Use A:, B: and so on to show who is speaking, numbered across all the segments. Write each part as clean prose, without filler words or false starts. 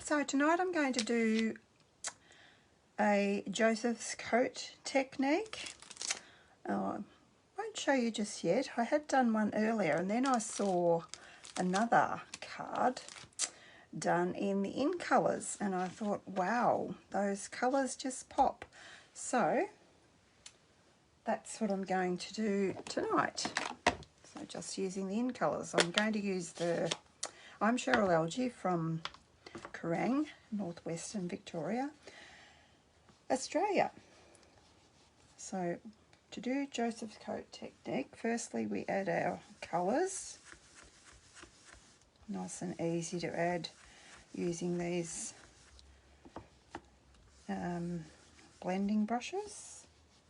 A: So tonight I'm going to do a Joseph's coat technique. I won't show you just yet. I had done one earlier and then I saw another card done in the in colours and I thought, wow, those colours just pop. So that's what I'm going to do tonight. So just using the in colours. I'm going to use I'm Cheryl Algie from Kerrang, northwestern Victoria, Australia. So to do Joseph's coat technique, firstly we add our colours. Nice and easy to add using these blending brushes.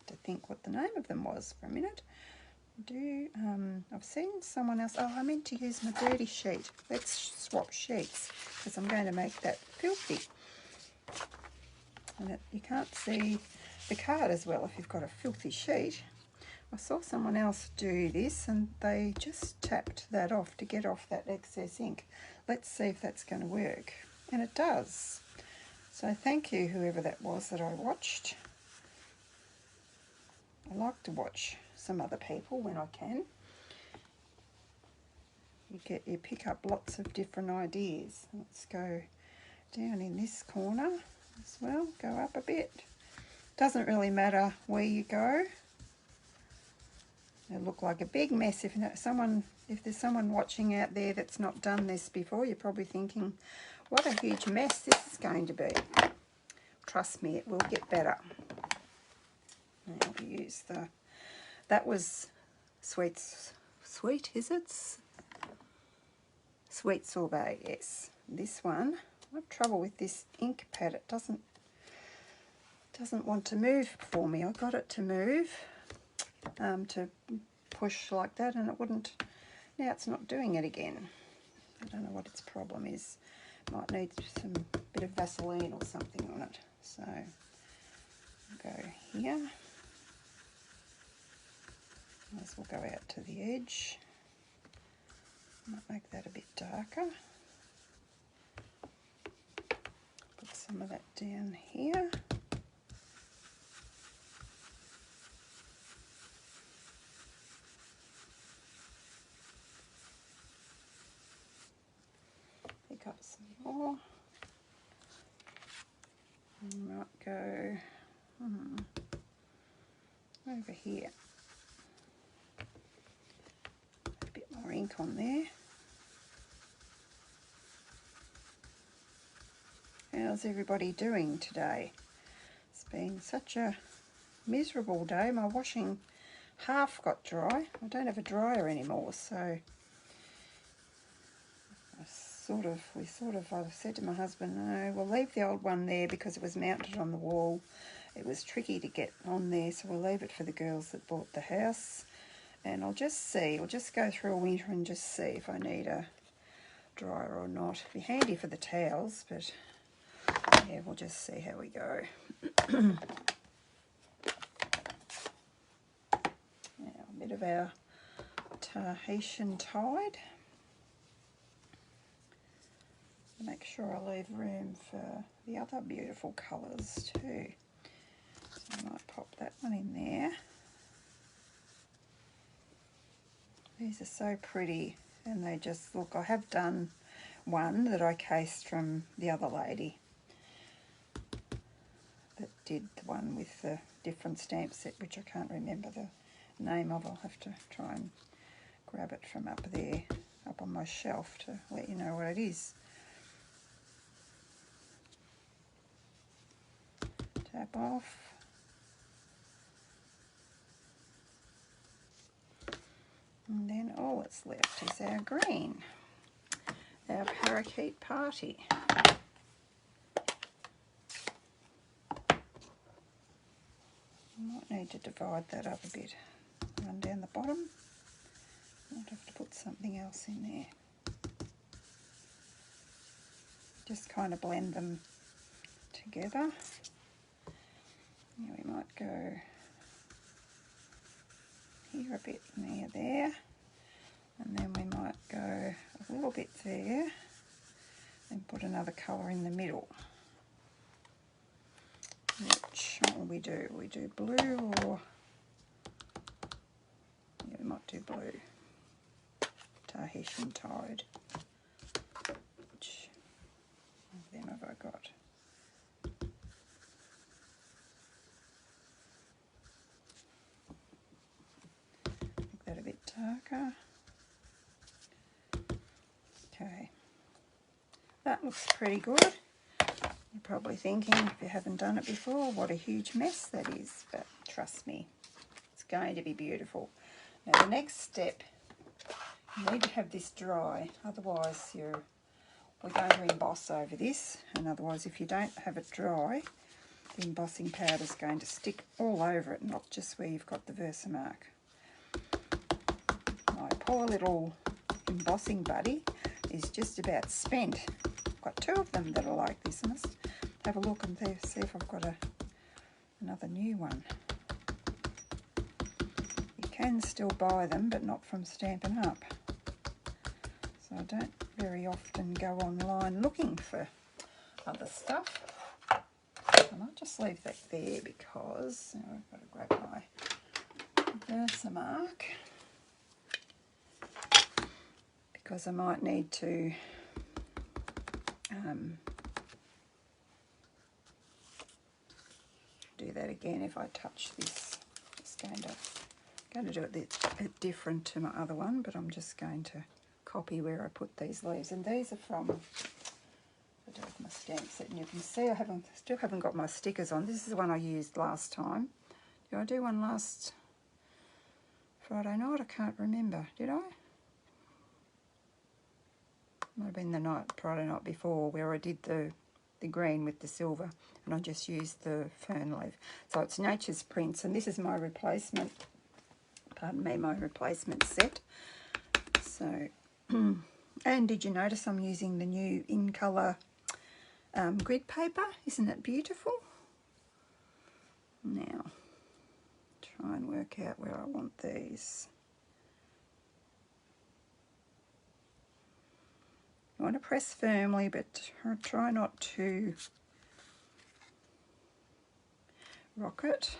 A: To think what the name of them was for a minute. I've seen someone else, I meant to use my dirty sheet. Let's swap sheets because I'm going to make that filthy. And you can't see the card as well if you've got a filthy sheet. I saw someone else do this and they just tapped that off to get off that excess ink. Let's see if that's going to work. And it does. So thank you, whoever that was that I watched. I like to watch some other people when I can. You pick up lots of different ideas. Let's go down in this corner as well. Go up a bit. Doesn't really matter where you go. It'll look like a big mess if there's someone watching out there that's not done this before. You're probably thinking, what a huge mess this is going to be. Trust me, it will get better. Now we use that was sweet is it? Sweet sorbet, yes. This one, I have trouble with this ink pad. It doesn't want to move for me. I got it to move, to push like that, and it wouldn't. Now it's not doing it again. I don't know what its problem is. Might need some bit of Vaseline or something on it. So I'll go here. Might as well go out to the edge. Might make that a bit darker. Put some of that down here. Pick up some more. And might go over here. A bit more ink on there. How's everybody doing today? It's been such a miserable day. My washing half got dry. I don't have a dryer anymore, so I said to my husband, no, we'll leave the old one there because it was mounted on the wall. It was tricky to get on there, so we'll leave it for the girls that bought the house. And I'll just go through a winter and just see if I need a dryer or not. It'd be handy for the towels, but yeah, we'll just see how we go. Now, a bit of our Tahitian tide. Make sure I leave room for the other beautiful colours too. So I might pop that one in there. These are so pretty and they just look. I have done one that I cased from the other lady that did the one with the different stamp set, which I can't remember the name of. I'll have to try and grab it from up there, up on my shelf, to let you know what it is. Tap off. And then all that's left is our green, our parakeet party. Might need to divide that up a bit. Run down the bottom. Might have to put something else in there. Just kind of blend them together. Now we might go here a bit, there, and then we might go a little bit there, Then put another colour in the middle. Which, what will we do? We do blue or... Yeah, we might do blue. Tahitian Tide. Which of them have I got? Make that a bit darker. Okay. That looks pretty good. You're probably thinking, if you haven't done it before, what a huge mess that is. But trust me, it's going to be beautiful. Now the next step, you need to have this dry, otherwise we're going to emboss over this, and otherwise if you don't have it dry, the embossing powder is going to stick all over it, not just where you've got the Versamark. My poor little embossing buddy is just about spent. I've got two of them that are like this. I must have a look and see if I've got another new one. You can still buy them, but not from Stampin' Up. So I don't very often go online looking for other stuff. I might just leave that there because I've got to grab my Versamark, because I might need to do that again if I touch this. It's going to do it a bit different to my other one, but I'm just going to copy where I put these leaves. And these are from, I do have my stamp set, and you can see I still haven't got my stickers on. This is the one I used last time. Did I do one last Friday night? I can't remember. Did I? Might have been the Friday night before, where I did the green with the silver, and I just used the fern leaf. So it's Nature's Prints, and this is my replacement, pardon me, my replacement set. So, and did you notice I'm using the new In Colour grid paper? Isn't it beautiful? Now, try and work out where I want these. You want to press firmly, but try not to rock it.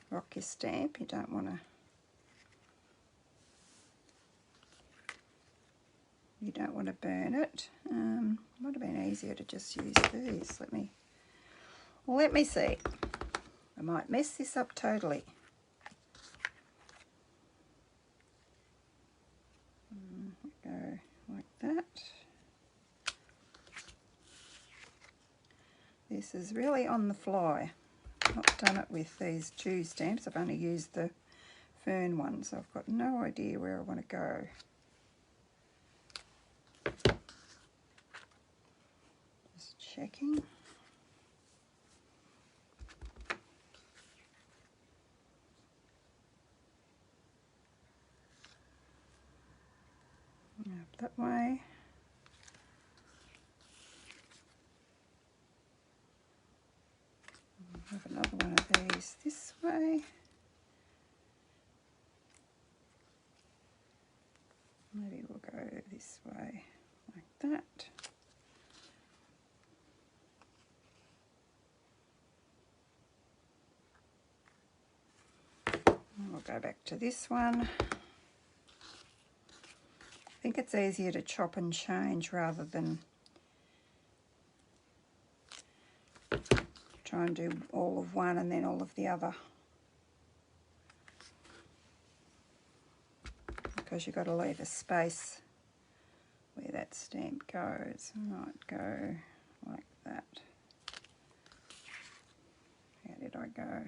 A: Rock your stamp. You don't want to. You don't want to burn it. Might have been easier to just use these. Let me see. I might mess this up totally. Go like that. This is really on the fly. I've not done it with these Jew stamps. I've only used the fern ones. So I've got no idea where I want to go. Just checking. Up that way. Have another one of these this way. Maybe we'll go this way, like that. And we'll go back to this one. I think it's easier to chop and change rather than try and do all of one and then all of the other, because you've got to leave a space where that stamp goes. I might go like that. How did I go?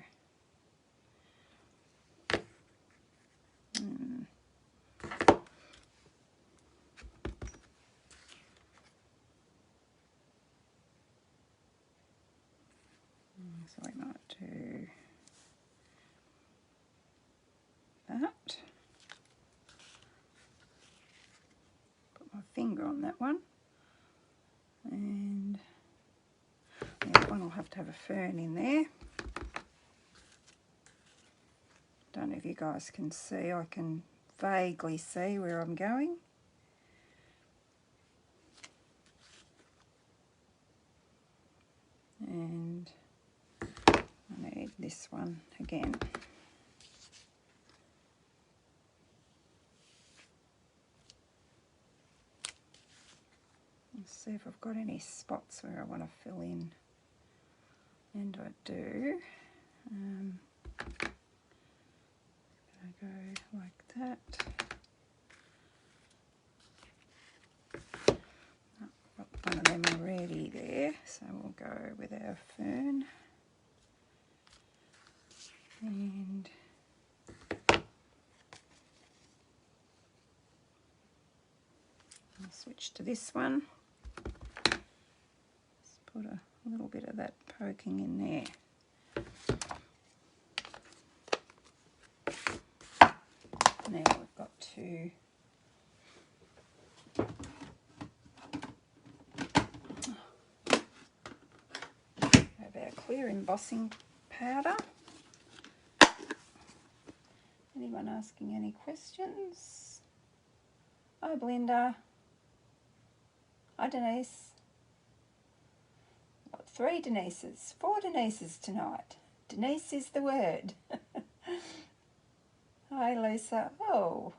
A: So we might do that. Put my finger on that one. And that one will have to have a fern in there. Don't know if you guys can see. I can vaguely see where I'm going. this one again. Let's see if I've got any spots where I want to fill in, and I do. I go like that. Got one of them already there, so we'll go with our fern. And I'll switch to this one. Just put a little bit of that poking in there. Now we've got to have our clear embossing powder. Anyone asking any questions? Hi Belinda. Hi Denise. Got 3 Denises, 4 Denises tonight. Denise is the word. Hi Lisa. Oh.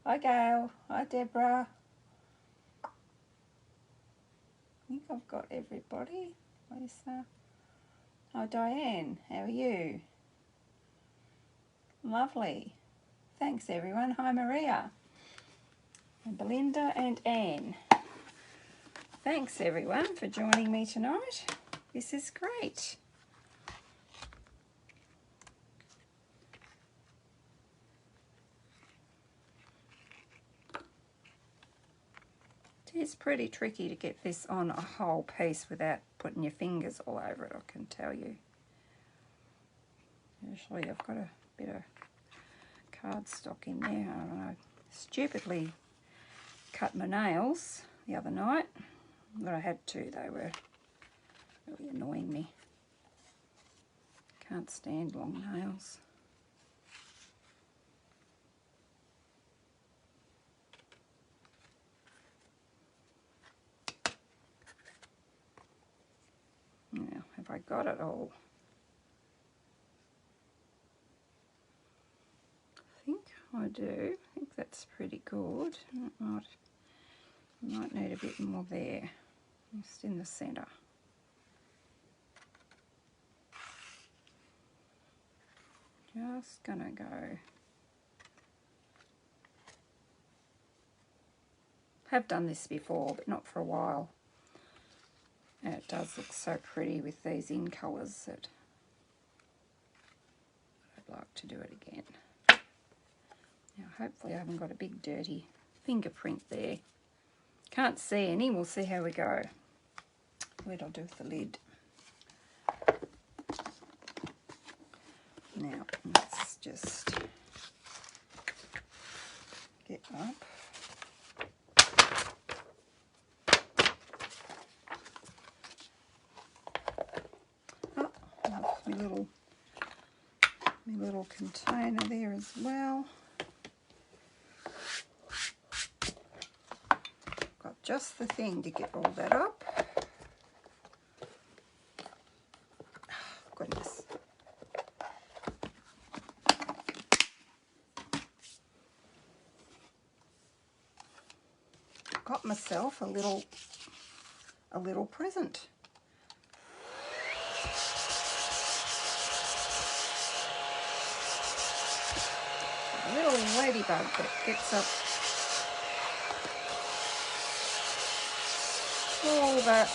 A: Hi Gail. Hi Deborah. I think I've got everybody. Lisa. Hi Diane. How are you? Lovely. Thanks everyone. Hi Maria. And Belinda and Anne. Thanks everyone for joining me tonight. This is great. It's pretty tricky to get this on a whole piece without putting your fingers all over it, I can tell you. Usually I've got a bit of cardstock in there. I don't know. Stupidly cut my nails the other night, but I had to. They were really annoying me. Can't stand long nails. Now, have I got it all? I think I do. I think that's pretty good. Might need a bit more there, just in the centre. Just gonna go. Have done this before, but not for a while. And it does look so pretty with these in colours that I'd like to do it again. Now hopefully I haven't got a big dirty fingerprint there. Can't see any, we'll see how we go. Where'd I do with the lid? Now let's just get up. Oh, my little container there as well. Got just the thing to get all that up. Oh, goodness. Got myself a little present. A little ladybug that gets up all the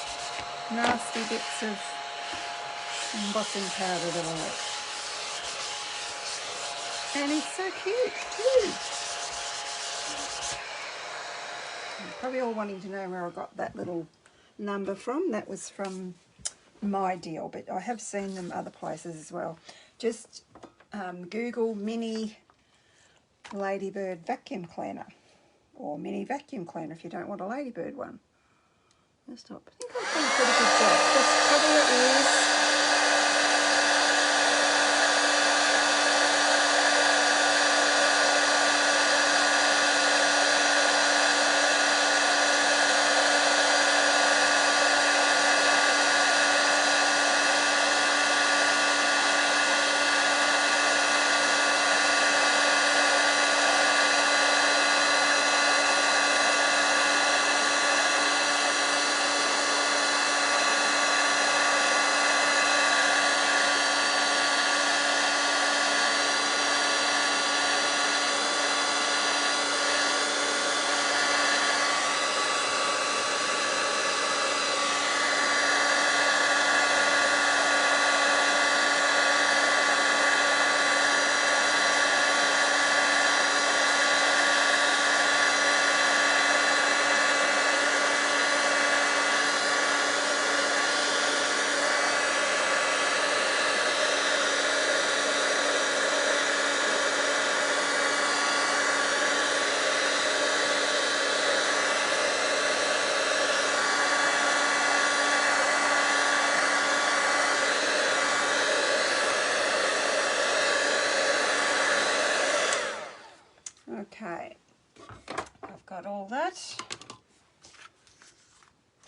A: nasty bits of embossing powder that I like. And it's so cute too. You're probably all wanting to know where I got that little number from. That was from My Deal, but I have seen them other places as well. Just Google mini ladybird vacuum cleaner, or mini vacuum cleaner if you don't want a ladybird one. Let's stop. I think I've done a pretty good job. Just cover your ears.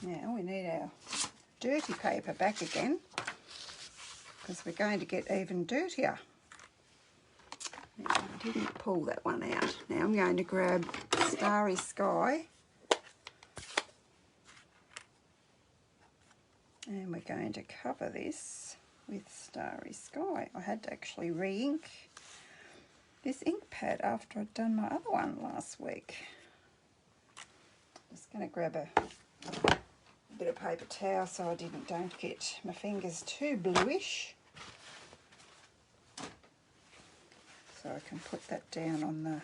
A: Now we need our dirty paper back again because we're going to get even dirtier. Now, I didn't pull that one out. Now I'm going to grab Starry Sky and we're going to cover this with Starry Sky. I had to actually re-ink this ink pad after I'd done my other one last week. Just going to grab a bit of paper towel so I don't get my fingers too bluish. So I can put that down on the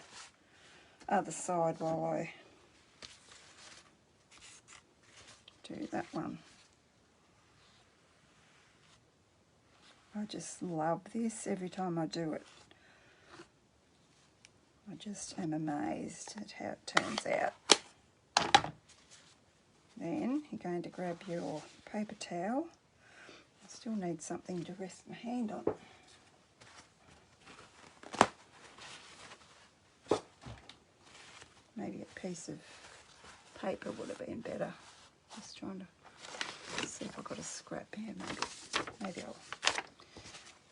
A: other side while I do that one. I just love this every time I do it. I just am amazed at how it turns out. Then you're going to grab your paper towel. I still need something to rest my hand on. Maybe a piece of paper would have been better. Just trying to see if I've got a scrap here. Maybe I'll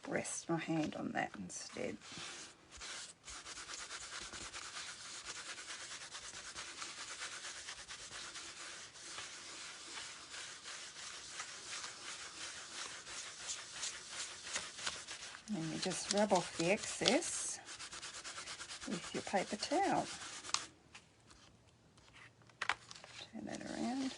A: rest my hand on that instead. And you just rub off the excess with your paper towel. Turn that around.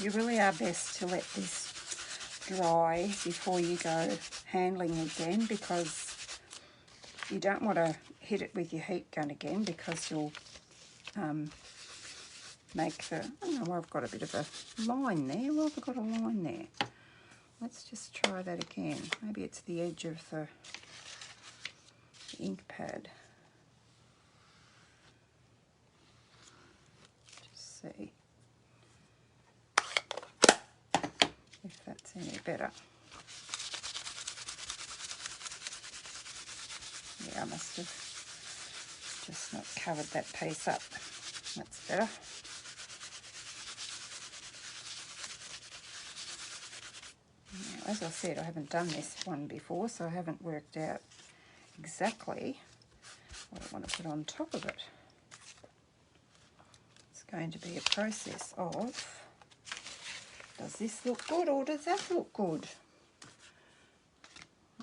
A: You really are best to let this dry before you go handling again, because you don't want to hit it with your heat gun again, because you'll make the... Oh, I've got a bit of a line there. Well, I've got a line there. Let's just try that again. Maybe it's the edge of the ink pad. Just see if that's any better. Yeah, I must have just not covered that piece up. That's better. Now, as I said, I haven't done this one before, so I haven't worked out exactly what I want to put on top of it. It's going to be a process of, does this look good or does that look good?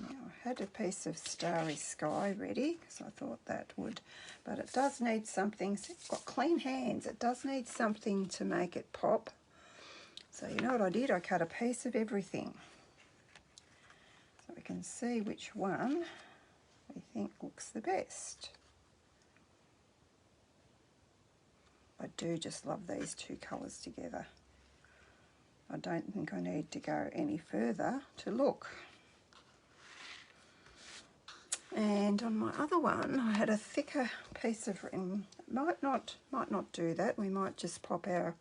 A: Now, I had a piece of Starry Sky ready because I thought that would, but it does need something. See, it's got clean hands. It does need something to make it pop. So you know what I did? I cut a piece of everything. So we can see which one we think looks the best. I do just love these two colours together. I don't think I need to go any further to look. And on my other one, I had a thicker piece of might not do that. We might just pop our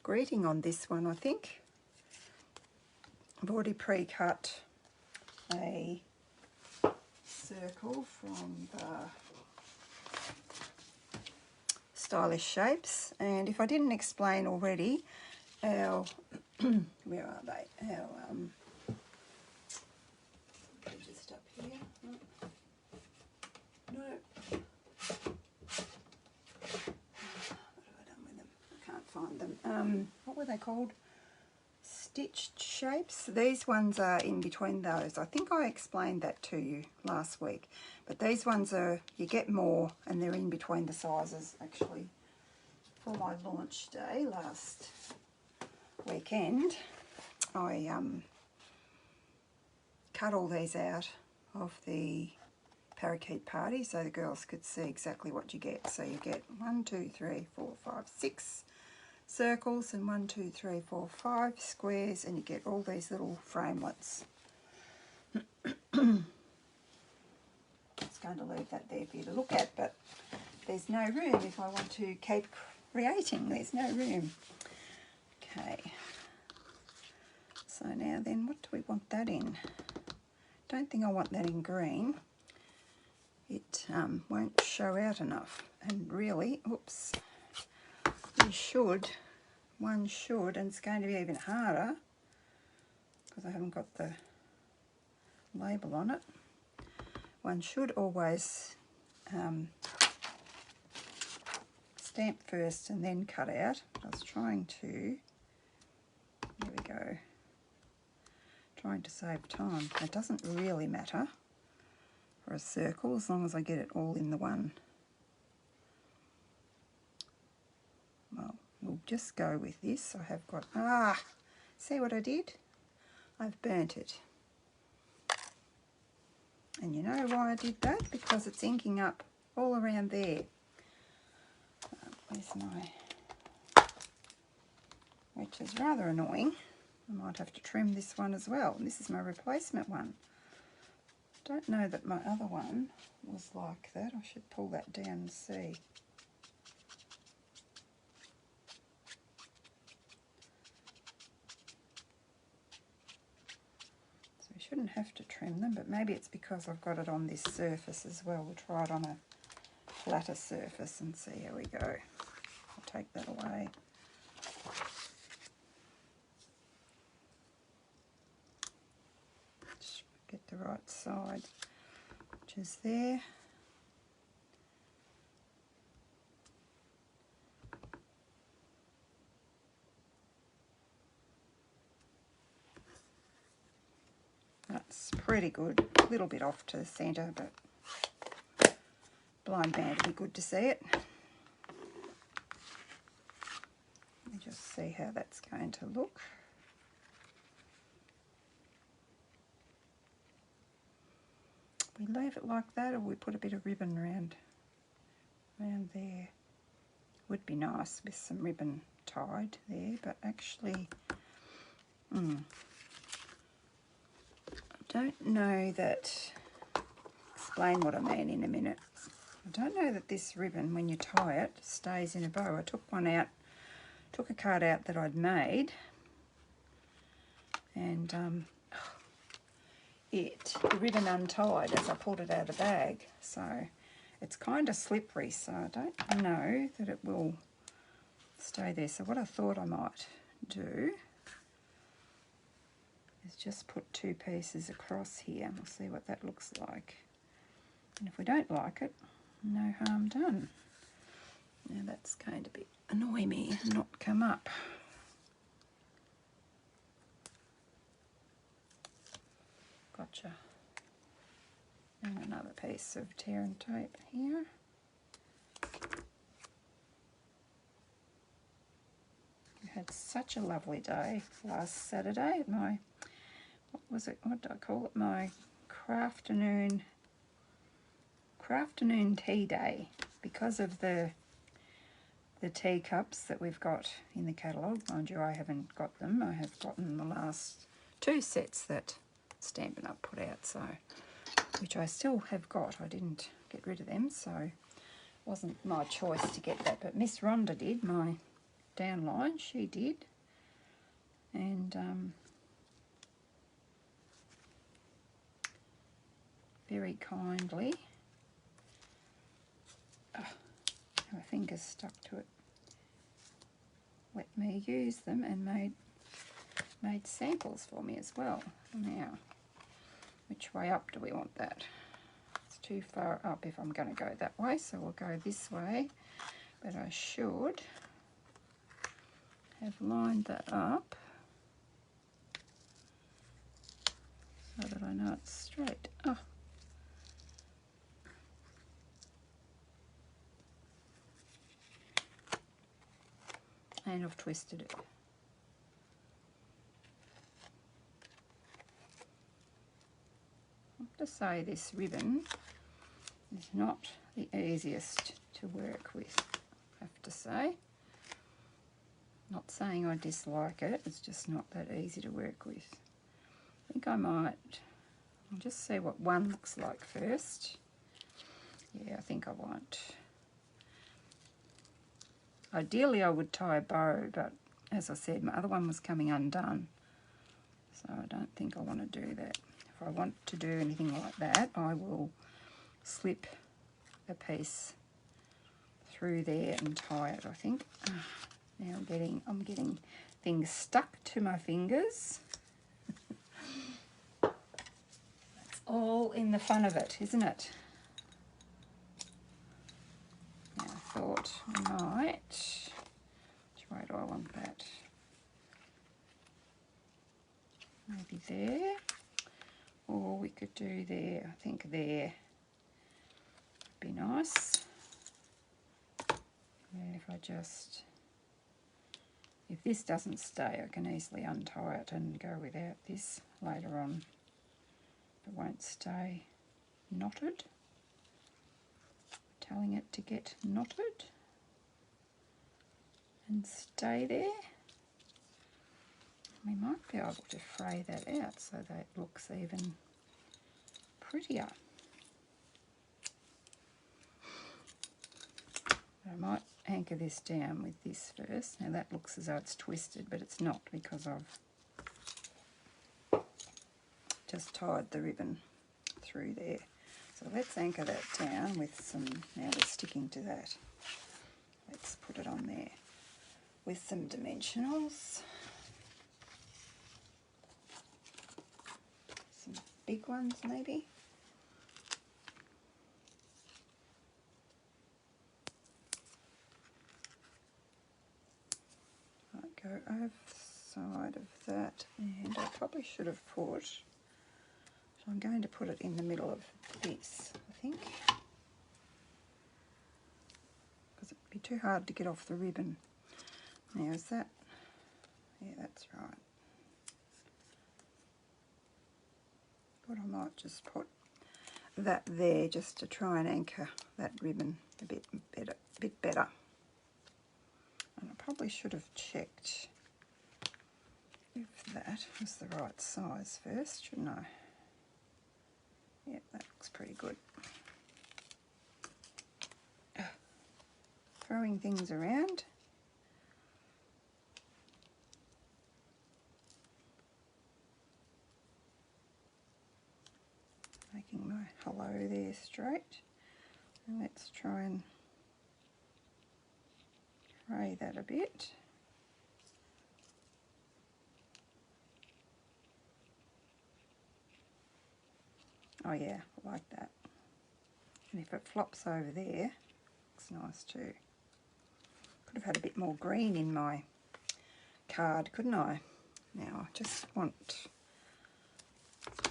A: greeting on this one, I think. I've already pre-cut a circle from the Stylish Shapes, and if I didn't explain already, our where are they? Our just up here. No. What have I done with them? I can't find them. What were they called? Stitched shapes. These ones are in between those. I think I explained that to you last week, but these ones are, you get more, and they're in between the sizes. Actually, for my launch day last weekend, I cut all these out of the parakeet party so the girls could see exactly what you get. So you get 1, 2, 3, 4, 5, 6 circles and 1, 2, 3, 4, 5 squares, and you get all these little framelets. Just going to leave that there for you to look at, but there's no room if I want to keep creating. There's no room. Okay. So now then, what do we want that in? Don't think I want that in green. It won't show out enough. And really, oops, you should, one should, and it's going to be even harder because I haven't got the label on it. One should always stamp first and then cut out. I was trying to, there we go, trying to save time. It doesn't really matter for a circle as long as I get it all in the one. Well, we'll just go with this. I have got, see what I did? I've burnt it. And you know why I did that? Because it's inking up all around there. Where's my, which is rather annoying. I might have to trim this one as well. And this is my replacement one. Don't know that my other one was like that. I should pull that down and see. So we shouldn't have to trim them, but maybe it's because I've got it on this surface as well. We'll try it on a flatter surface and see how we go. I'll take that away. Just get the right side, which is there. That's pretty good. A little bit off to the centre, but blind man would be good to see it. Let me just see how that's going to look. We leave it like that, or we put a bit of ribbon around there. Would be nice with some ribbon tied there, but actually, I don't know that. Explain what I mean in a minute. I don't know that this ribbon, when you tie it, stays in a bow. I took one out, took a card out that I'd made, and the ribbon untied as I pulled it out of the bag. So it's kind of slippery, so I don't know that it will stay there. So what I thought I might do is just put two pieces across here, and we'll see what that looks like. And if we don't like it, no harm done. Now that's going to annoy me and not come up. Gotcha. And another piece of tear and tape here. We had such a lovely day last Saturday at my, what did I call it? My crafternoon tea day, because of the teacups that we've got in the catalogue. Mind you, I haven't got them. I have gotten the last two sets that Stampin' Up put out, so which I still have got. I didn't get rid of them, so it wasn't my choice to get that. But Miss Rhonda did, my downline, she did. And very kindly, my fingers stuck to it, let me use them and made samples for me as well. Now, which way up do we want that? It's too far up if I'm going to go that way, so we'll go this way. But I should have lined that up so that I know it's straight. Oh. And I've twisted it. I have to say this ribbon is not the easiest to work with, I have to say. Not saying I dislike it, it's just not that easy to work with. I think I might I'll just see what one looks like first. Yeah, I think I won't. Ideally I would tie a bow, but as I said, my other one was coming undone, so I don't think I want to do that. If I want to do anything like that, I will slip a piece through there and tie it, I think. Now I'm getting things stuck to my fingers. That's all in the fun of it, isn't it? Now I thought I might, which way do I want that? Maybe there, or we could do there. I think there would be nice. And if I just, if this doesn't stay, I can easily untie it and go without this later on. It won't stay knotted. Telling it to get knotted and stay there. We might be able to fray that out so that it looks even prettier. I might anchor this down with this first. Now that looks as though it's twisted, but it's not, because I've just tied the ribbon through there. So let's anchor that down with some, now we're sticking to that. Let's put it on there with some dimensionals. Some big ones maybe. Might go over the side of that, and I probably should have put, so I'm going to put it in the middle of this, I think, because it'd be too hard to get off the ribbon. Now is that, yeah, that's right. But I might just put that there just to try and anchor that ribbon a bit better. And I probably should have checked if that was the right size first, shouldn't I? Yep, that looks pretty good. Throwing things around. Making my hello there straight. And let's try and fray that a bit. Oh yeah, I like that. And if it flops over there, looks nice too. Could have had a bit more green in my card, couldn't I? Now I just want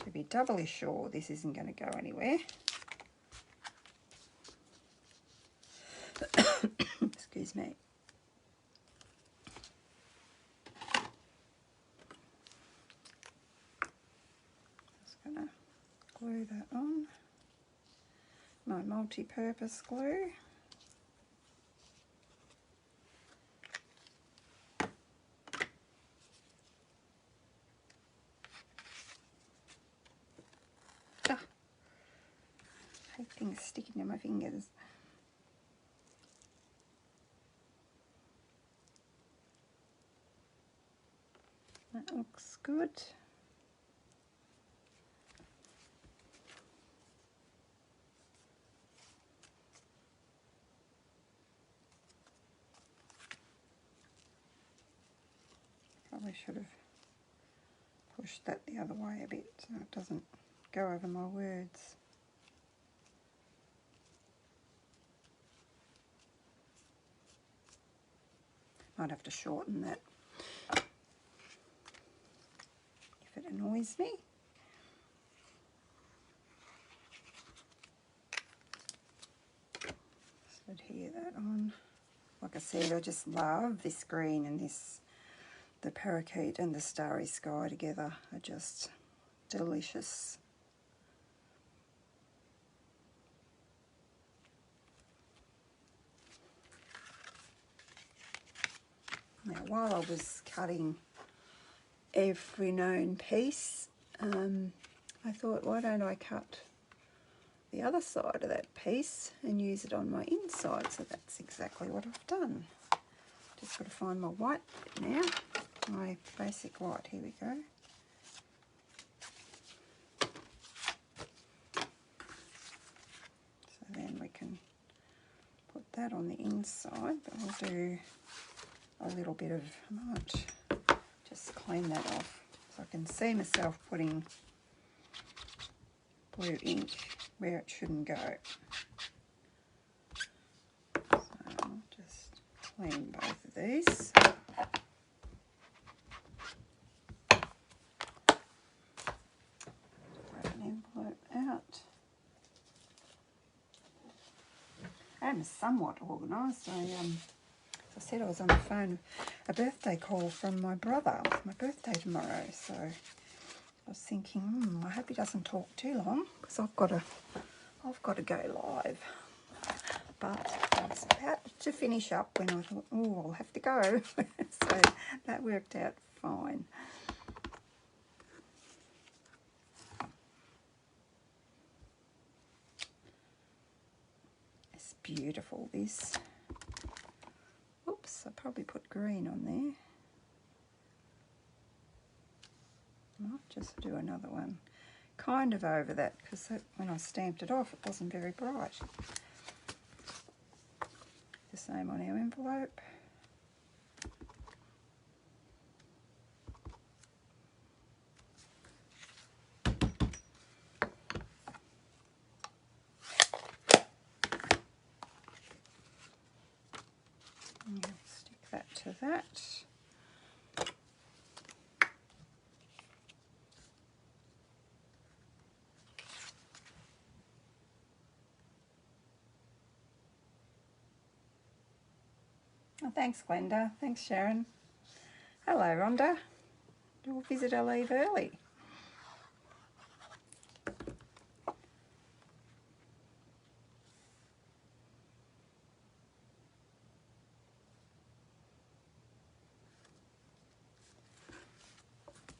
A: to be doubly sure this isn't going to go anywhere. Excuse me. Just going to glue that on. My multi-purpose glue. Ah, I hate things sticking to my fingers. That looks good. Probably should have pushed that the other way a bit so it doesn't go over my words. Might have to shorten that if it annoys me. Just adhere that on. Like I said, I just love this green and this, the parakeet and the starry sky together are just delicious. Now while I was cutting every known piece, I I thought, why don't I cut the other side of that piece and use it on my inside? So that's exactly what I've done. Just got to find my white bit now, my basic white. Here we go. So then we can put that on the inside, but we'll do a little bit of, I might just clean that off so I can see myself putting blue ink where it shouldn't go. So I'll just clean both of these. Grab an envelope out. I'm somewhat organised. As I said, I was on the phone, a birthday call from my brother. It's my birthday tomorrow, so I was thinking, I hope he doesn't talk too long because I've got to go live. But I was about to finish up when I thought, oh, I'll have to go. So that worked out fine. It's beautiful, this. Oops, I probably put green on there. Might just do another one kind of over that because when I stamped it off it wasn't very bright. The same on our envelope. And stick that to that. Oh, thanks, Glenda. Thanks, Sharon. Hello, Rhonda. Your visitor leave early.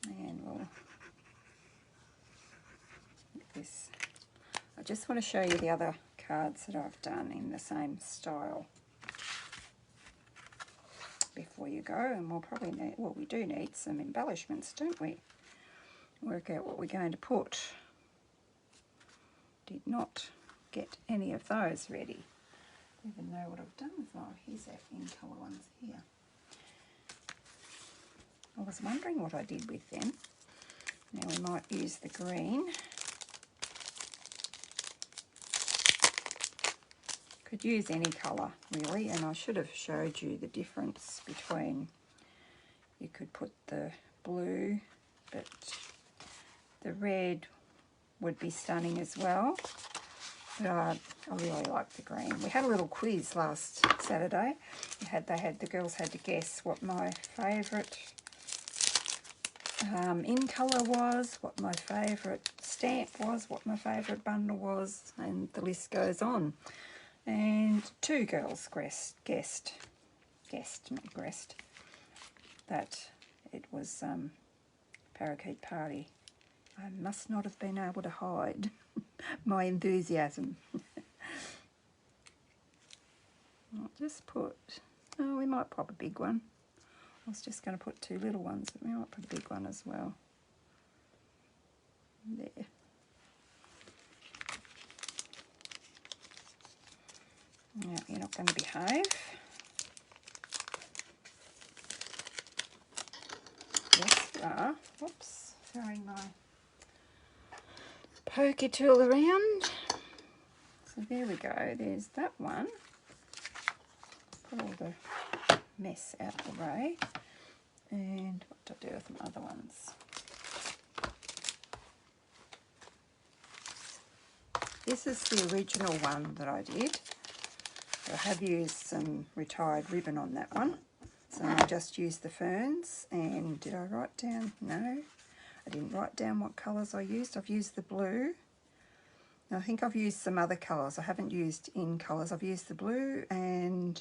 A: And we'll get this. I just want to show you the other cards that I've done in the same style before you go, and we'll probably need, well, we do need some embellishments, don't we? Work out what we're going to put. Did not get any of those ready. Don't even know what I've done with my, here's our in colour ones here. I was wondering what I did with them. Now we might use the green. Could use any colour really, and I should have showed you the difference between, you could put the blue, but the red would be stunning as well. But I really like the green. We had a little quiz last Saturday. The girls had to guess what my favourite in colour was, what my favourite stamp was, what my favourite bundle was, and the list goes on. And 2 girls guessed, not guessed, that it was Parakeet Party. I must not have been able to hide my enthusiasm. I'll just put, oh, we might pop a big one. I was just going to put 2 little ones, but we might put a big one as well. There. Now, you're not going to behave. Yes, you are. Whoops, throwing my poker tool around. So there we go, there's that one. Put all the mess out of the way. And what do I do with my other ones? This is the original one that I did. I have used some retired ribbon on that one. So I just used the ferns. And did I write down? No, I didn't write down what colours I used. I've used the blue. I think I've used some other colours. I haven't used in colours. I've used the blue and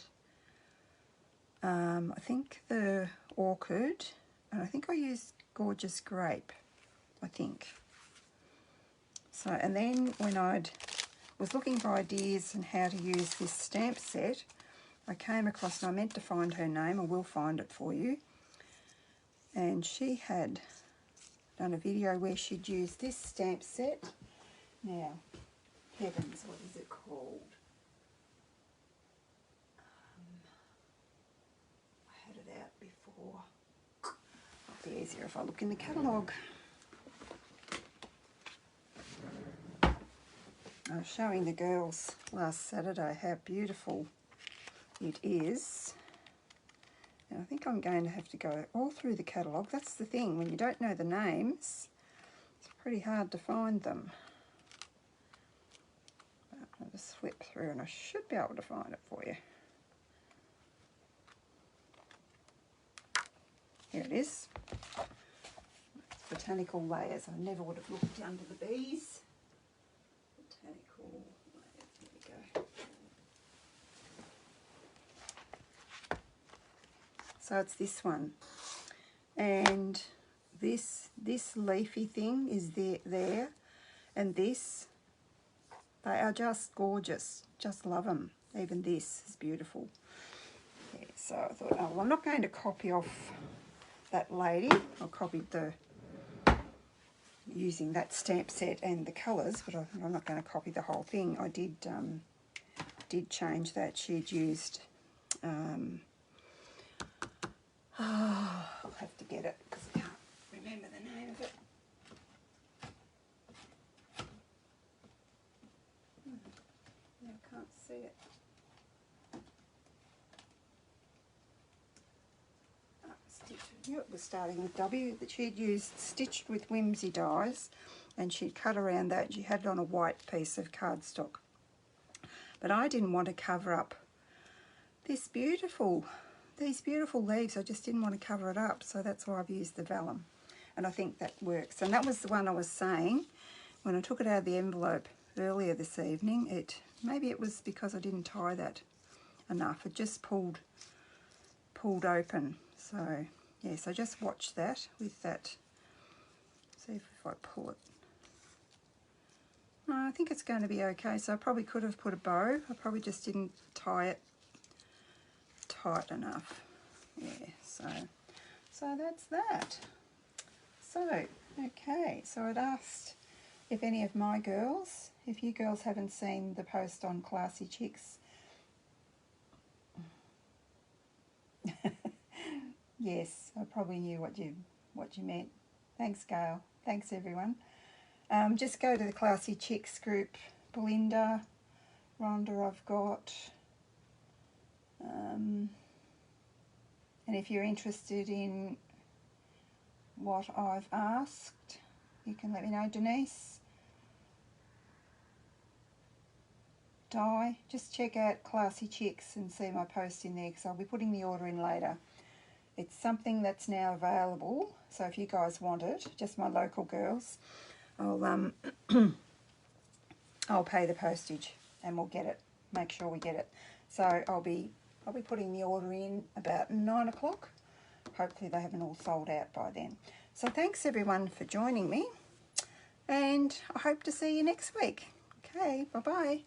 A: I think the orchid. And I think I used Gorgeous Grape, I think. So, and then when I was looking for ideas and how to use this stamp set, I came across, and I meant to find her name, I will find it for you, and she had done a video where she'd used this stamp set. Now, heavens, what is it called? I had it out before. It'll be easier if I look in the catalogue. I was showing the girls last Saturday how beautiful it is. And I think I'm going to have to go all through the catalogue. That's the thing, when you don't know the names, it's pretty hard to find them. But I'll just flip through and I should be able to find it for you. Here it is. Botanical layers. I never would have looked under the bees. Botanical layers. There we go. So it's this one, and this leafy thing is there, and this, they are just gorgeous. Just love them. Even this is beautiful. Yeah, so I thought, oh, well, I'm not going to copy off that lady. I copied the using that stamp set and the colours, but I'm not going to copy the whole thing. I did change that. She'd used. I'll have to get it because I can't remember the name of it. I can't see it. I knew it was starting with W. That she'd used Stitched with Whimsy dies, and she'd cut around that. She had it on a white piece of cardstock. But I didn't want to cover up these beautiful leaves. I just didn't want to cover it up, so that's why I've used the vellum, and I think that works. And that was the one I was saying when I took it out of the envelope earlier this evening. Maybe it was because I didn't tie that enough. It just pulled open. So yeah, so just watch that with that. See if I pull it. No, I think it's going to be okay. So I probably could have put a bow. I probably just didn't tie it tight enough. Yeah, so that's that. So, okay, so I'd asked if any of my girls, if you girls haven't seen the post on Classy Chicks. Yes, I probably knew what you meant. Thanks, Gail. Thanks, everyone. Just go to the Classy Chicks group. Belinda, Rhonda I've got. And if you're interested in what I've asked, you can let me know. Denise, Di, just check out Classy Chicks and see my post in there, because I'll be putting the order in later. It's something that's now available, so if you guys want it, just my local girls, I'll I'll pay the postage and we'll get it. Make sure we get it. So I'll be putting the order in about 9 o'clock. Hopefully they haven't all sold out by then. So thanks everyone for joining me, and I hope to see you next week. Okay, bye-bye.